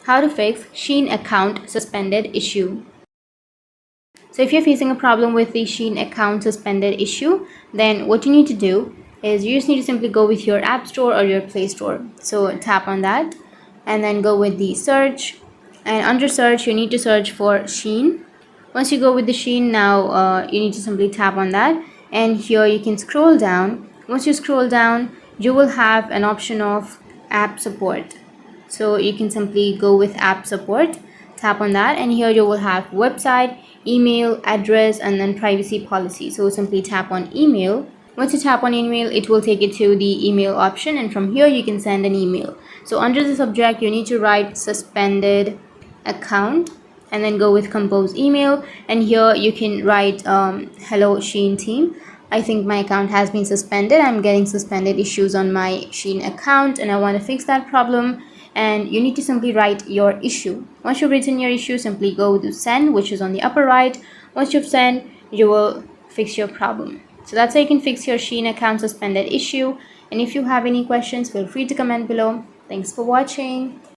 how to fix Shein account suspended issue. So if you're facing a problem with the Shein account suspended issue, then what you need to do is you just need to simply go with your App Store or your Play Store. So tap on that and then go with the search, and under search you need to search for Shein. Once you go with the Shein, now you need to simply tap on that, and here you can scroll down. Once you scroll down, you will have an option of app support. So you can simply go with app support, tap on that, and here you will have website, email, address, and then privacy policy. So simply tap on email. Once you tap on email, it will take you to the email option, and from here you can send an email. So under the subject you need to write suspended account and then go with compose email, and here you can write hello Shein team, I think my account has been suspended. I'm getting suspended issues on my Shein account and I want to fix that problem. And you need to simply write your issue. Once you've written your issue, simply go to send, which is on the upper right. Once you've sent, you will fix your problem. So that's how you can fix your Shein account suspended issue. And if you have any questions, feel free to comment below. Thanks for watching.